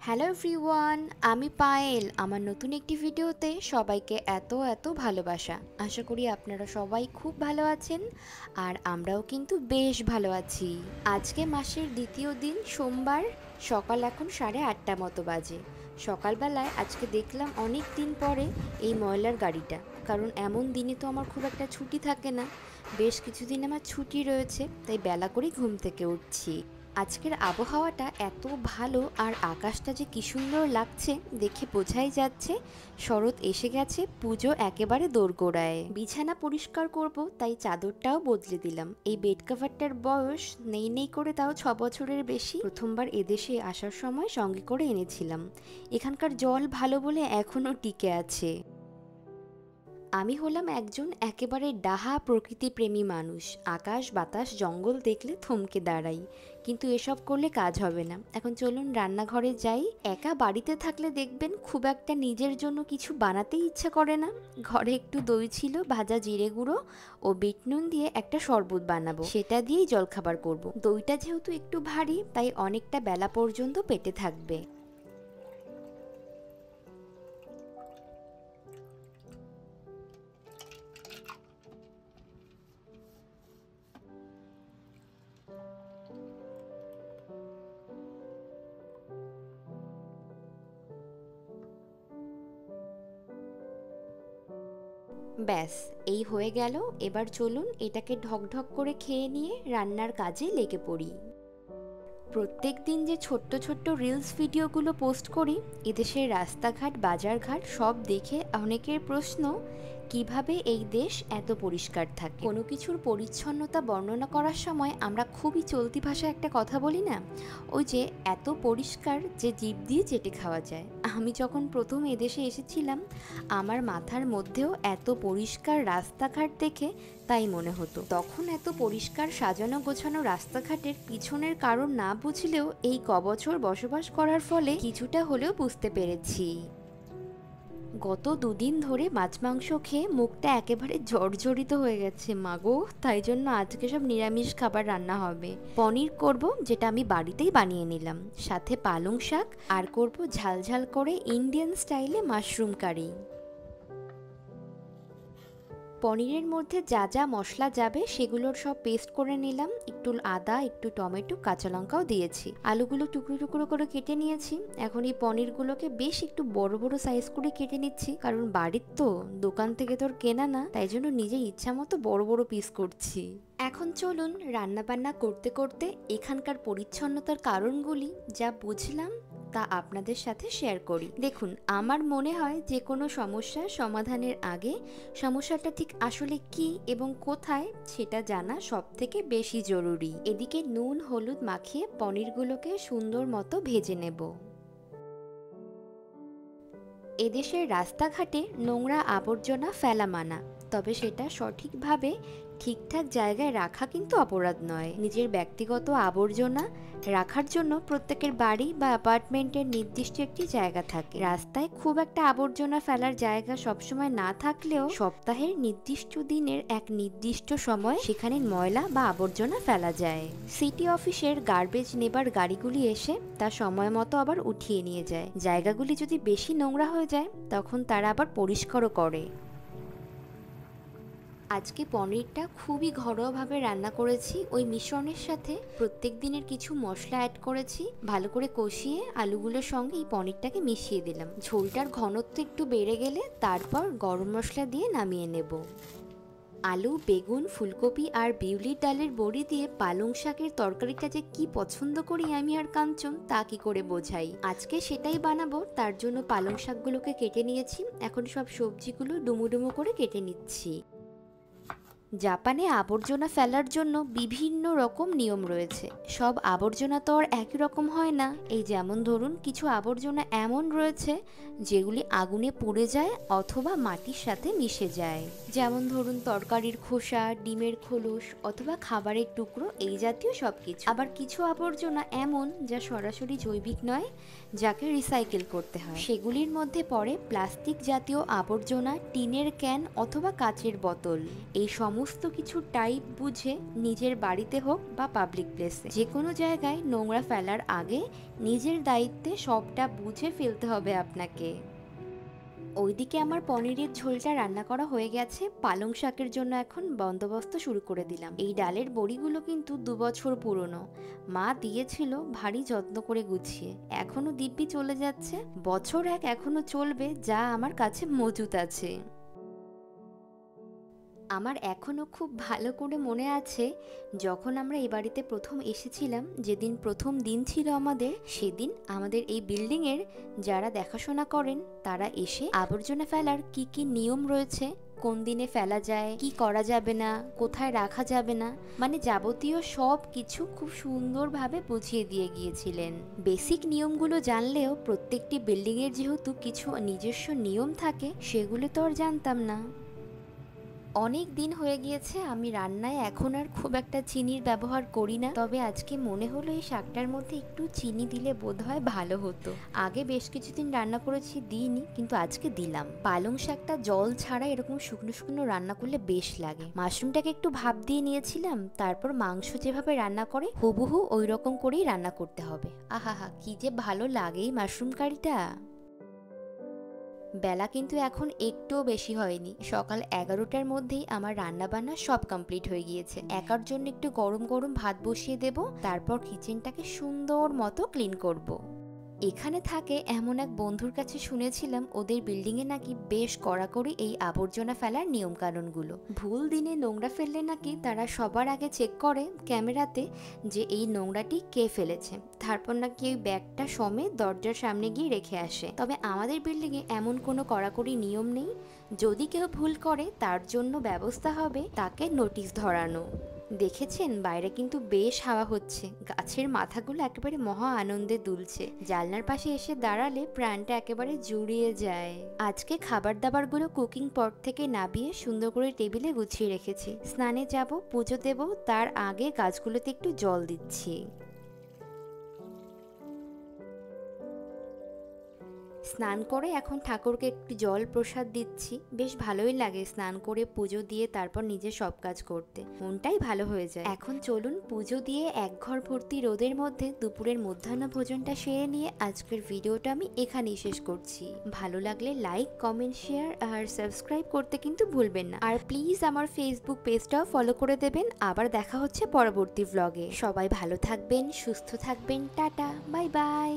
Hello everyone, আমি পায়েল। আমার নতুন একটি ভিডিওতে সবাইকে এত ভালোবাসা। আশা করি আপনারা সবাই খুব ভালো আছেন, আর আমরাও কিন্তু বেশ ভালো আছি। আজকে মাসের দ্বিতীয় দিন, সোমবার। সকাল এখন 8:30 মতো বাজে। সকালবেলায় আজকে দেখলাম অনেক দিন পরে এই ময়লার গাড়িটা, কারণ এমন দিনে তো আমার খুব একটা ছুটি থাকে না। বেশ কিছুদিন আমার ছুটি রয়েছে, তাই বেলা করেই ঘুম থেকে উঠছি। আজকের আবহাওয়াটা এত ভালো, আর আকাশটা যে কি সুন্দর লাগছে দেখে বোঝাই যাচ্ছে শরৎ এসে গেছে। পুজো একেবারে দোরগোড়ায়। বিছানা পরিষ্কার করব, তাই চাদরটাও বদলে দিলাম। এই বেড কভারটার বয়স নেই করে তাও 6 বছরের বেশি। প্রথমবার এদেশে আসার সময় সঙ্গে করে এনেছিলাম। এখানকার জল ভালো বলে এখনো টিকে আছে। আমি হলাম একজন একেবারে ডাহা প্রকৃতিপ্রেমী মানুষ। আকাশ বাতাস জঙ্গল দেখলে থমকে দাঁড়াই, কিন্তু এসব করলে কাজ হবে না। এখন চলুন রান্নাঘরে যাই। একা বাড়িতে থাকলে দেখবেন খুব একটা নিজের জন্য কিছু বানাতেই ইচ্ছা করে না। ঘরে একটু দই ছিল, ভাজা জিরে গুঁড়ো ও বিট নুন দিয়ে একটা শরবত বানাবো, সেটা দিয়েই জলখাবার করব। দইটা যেহেতু একটু ভারী, তাই অনেকটা বেলা পর্যন্ত পেটে থাকবে। ব্যাস, এই হয়ে গেল। এবার চলুন এটাকে ঢকঢক করে খেয়ে নিয়ে রান্নার কাজে লেগে পড়ি। প্রত্যেক দিন যে ছোট্ট ছোট্ট রিলস ভিডিওগুলো পোস্ট করি, এদেশের রাস্তাঘাট বাজারঘাট সব দেখে অনেকের প্রশ্ন, কিভাবে এই দেশ এত পরিষ্কার থাকে। কোনো কিছুর পরিচ্ছন্নতা বর্ণনা করার সময় আমরা খুবই চলতি ভাষায় একটা কথা বলি না, ওই যে এত পরিষ্কার যে জিভ দিয়ে চেটে খাওয়া যায়। আমি যখন প্রথম এদেশে এসেছিলাম, আমার মাথার মধ্যেও এত পরিষ্কার রাস্তাঘাট দেখে তাই মনে হতো। তখন এত পরিষ্কার সাজানো গোছানো রাস্তাঘাটের পিছনের কারণ না বুঝলেও এই কবছর বসবাস করার ফলে কিছুটা হলেও বুঝতে পেরেছি। গত দুদিন ধরে মাছ মাংস খেয়ে মুখটা একেবারে জর্জরিত হয়ে গেছে মাগো। তাই জন্য আজকে সব নিরামিষ খাবার রান্না হবে। পনির করব, যেটা আমি বাড়িতেই বানিয়ে নিলাম, সাথে পালং শাক, আর করব ঝালঝাল করে ইন্ডিয়ান স্টাইলে মাশরুম কারি। পনিরের মধ্যে যা যা মশলা যাবে সেগুলোর সব পেস্ট করে নিলাম। একটু আদা, একটু টমেটো, কাঁচা লঙ্কাও দিয়েছি। আলুগুলো টুকরো টুকরো করে কেটে নিয়েছি। এখন এই পনিরগুলোকে বেশ একটু বড় বড় সাইজ করে কেটে নিচ্ছি, কারণ বাড়ির তো, দোকান থেকে তোর কেনা না, তাই জন্য নিজে ইচ্ছা মতো বড় বড় পিস করছি। এখন চলুন রান্না বান্না করতে করতে এখানকার পরিচ্ছন্নতার কারণগুলি যা বুঝলাম তা আপনাদের সাথে শেয়ার করি। দেখুন, আমার মনে হয় যে কোনো সমস্যার সমাধানের আগে সমস্যাটা ঠিক আসলে কি এবং কোথায় সেটা জানা সব থেকে বেশি জরুরি। এদিকে নুন হলুদ মাখিয়ে পনিরগুলোকে সুন্দর মতো ভেজে নেব। এদেশের রাস্তাঘাটে নোংরা আবর্জনা ফেলা মানা, তবে সেটা সঠিকভাবে ঠিকঠাক জায়গায় রাখা কিন্তু অপরাধ নয়। নিজের ব্যক্তিগত আবর্জনা রাখার জন্য প্রত্যেকের বাড়ি বা অ্যাপার্টমেন্টের নির্দিষ্ট একটি জায়গা থাকে। রাস্তায় খুব একটা আবর্জনা ফেলার জায়গা সবসময় না থাকলেও সপ্তাহের নির্দিষ্ট দিনের এক নির্দিষ্ট সময় সেখানে ময়লা বা আবর্জনা ফেলা যায়। সিটি অফিসের গার্বেজ নেবার গাড়িগুলি এসে তা সময় মতো আবার উঠিয়ে নিয়ে যায়। জায়গাগুলি যদি বেশি নোংরা হয়ে যায় তখন তারা আবার পরিষ্কারও করে। আজকে পনিরটা খুবই ঘরোয়াভাবে রান্না করেছি। ওই মিশ্রণের সাথে প্রত্যেক দিনের কিছু মশলা অ্যাড করেছি। ভালো করে কষিয়ে আলুগুলোর সঙ্গে এই পনিরটাকে মিশিয়ে দিলাম। ঝোলটার ঘনত্ব একটু বেড়ে গেলে তারপর গরম মশলা দিয়ে নামিয়ে নেব। আলু, বেগুন, ফুলকপি আর বিউলির ডালের বড়ি দিয়ে পালং শাকের তরকারিটা যে কি পছন্দ করি আমি আর কাঞ্চন, তা কি করে বোঝাই। আজকে সেটাই বানাবো, তার জন্য পালং শাকগুলোকে কেটে নিয়েছি। এখন সব সবজিগুলো ডুমো ডুমো করে কেটে নিচ্ছি। জাপানে আবর্জনা ফেলার জন্য বিভিন্ন রকম নিয়ম রয়েছে। সব আবর্জনা তো আর একই রকম হয় না। এই যেমন ধরুন, কিছু আবর্জনা এমন রয়েছে যেগুলি আগুনে পুড়ে যায় অথবা মাটির সাথে মিশে যায়। যেমন ধরুন তরকারির খোসা, ডিমের খোলস অথবা খাবারের টুকরো, এই জাতীয় সবকিছু। আবার কিছু আবর্জনা এমন যা সরাসরি জৈবিক নয়, যাকে রিসাইকেল করতে হয়। সেগুলির মধ্যে পড়ে প্লাস্টিক জাতীয় আবর্জনা, টিনের ক্যান অথবা কাচের বোতল। এই সমস্ত সমস্ত কিছু টাইপ বুঝে নিজের বাড়িতে হোক বা পাবলিক প্লেসে যে কোনো জায়গায় নোংরা ফেলার আগে নিজের দায়িত্বে সবটা বুঝে ফেলতে হবে আপনাকে। ওইদিকে আমার পনিরের ঝোলটা রান্না করা হয়ে গেছে, পালং শাকের জন্য এখন বন্দোবস্ত শুরু করে দিলাম। এই ডালের বড়িগুলো কিন্তু 2 বছর পুরনো, মা দিয়েছিল ভারী যত্ন করে গুছিয়ে, এখনো দিব্যি চলে যাচ্ছে, বছর এক এখনো চলবে, যা আমার কাছে মজুত আছে। আমার এখনো খুব ভালো করে মনে আছে যখন আমরা এই বাড়িতে প্রথম এসেছিলাম, যেদিন প্রথম দিন ছিল আমাদের, সেদিন আমাদের এই বিল্ডিংয়ের যারা দেখাশোনা করেন তারা এসে আবর্জনা ফেলার কি কি নিয়ম রয়েছে, কোন দিনে ফেলা যায়, কি করা যাবে না, কোথায় রাখা যাবে না, মানে যাবতীয় সব কিছু খুব সুন্দরভাবে বুঝিয়ে দিয়ে গিয়েছিলেন। বেসিক নিয়মগুলো জানলেও প্রত্যেকটি বিল্ডিংয়ের যেহেতু কিছু নিজস্ব নিয়ম থাকে, সেগুলো তো আর জানতাম না। অনেক দিন হয়ে গিয়েছে আমি রান্নায় এখন আর খুব একটা চিনির ব্যবহার করি না, তবে আজকে মনে হলো এই শাকটার মধ্যে একটু চিনি দিলে বোধহয় ভালো হতো। আগে বেশ কিছুদিন রান্না করেছি দিইনি, কিন্তু আজকে দিলাম। পালং শাকটা জল ছাড়া এরকম শুকনো শুকনো রান্না করলে বেশ লাগে। মাশরুমটাকে একটু ভাপ দিয়ে নিয়েছিলাম, তারপর মাংস যেভাবে রান্না করে হুবহু ওই রকম করেই রান্না করতে হবে। আহাহা, কি যে ভালো লাগে এই মাশরুম কারিটা। বেলা কিন্তু এখন একটুও বেশি হয়নি, সকাল 11টার মধ্যেই আমার রান্না বান্না সব কমপ্লিট হয়ে গিয়েছে। একার জন্য একটু গরম গরম ভাত বসিয়ে দেব, তারপর কিচেনটাকে সুন্দর মতো ক্লিন করব। এখানে থাকে এমন এক বন্ধুর কাছে শুনেছিলাম ওদের বিল্ডিংয়ে নাকি বেশ কড়াকড়ি এই আবর্জনা ফেলার নিয়ম কানুনগুলো। ভুল দিনে নোংরা ফেললে নাকি তারা সবার আগে চেক করে ক্যামেরাতে যে এই নোংরাটি কে ফেলেছে, তারপর নাকি ওই ব্যাগটা সমেত দরজার সামনে গিয়ে রেখে আসে। তবে আমাদের বিল্ডিংয়ে এমন কোনো কড়াকড়ি নিয়ম নেই, যদি কেউ ভুল করে তার জন্য ব্যবস্থা হবে তাকে নোটিশ ধরানো। দেখেছেন বাইরে কিন্তু বেশ হাওয়া হচ্ছে, গাছের মাথাগুলো একেবারে মহা আনন্দে দুলছে, জানলার পাশে এসে দাঁড়ালে প্রাণটা একেবারে জুড়িয়ে যায়। আজকে খাবার দাবারগুলো কুকিং পট থেকে নামিয়ে সুন্দর করে টেবিলে গুছিয়ে রেখেছি, স্নানে যাব, পুজো দেব, তার আগে গাছগুলোতে একটু জল দিচ্ছি। স্নান করে এখন ঠাকুরকে একটু জল প্রসাদ দিচ্ছি, বেশ ভালোই লাগে স্নান করে পুজো দিয়ে তারপর নিজের সব কাজ করতে, মনটাই ভালো হয়ে যায়। এখন চলুন পুজো দিয়ে এক ঘর ভর্তি রোদের মধ্যে দুপুরের মধ্যাহ্ন ভোজনটা সেরে নিয়ে আজকের ভিডিওটা আমি এখানেই শেষ করছি। ভালো লাগলে লাইক, কমেন্ট, শেয়ার আর সাবস্ক্রাইব করতে কিন্তু ভুলবেন না, আর প্লিজ আমার ফেসবুক পেজটাও ফলো করে দেবেন। আবার দেখা হচ্ছে পরবর্তী ভ্লগে। সবাই ভালো থাকবেন, সুস্থ থাকবেন, টাটা, বাই বাই।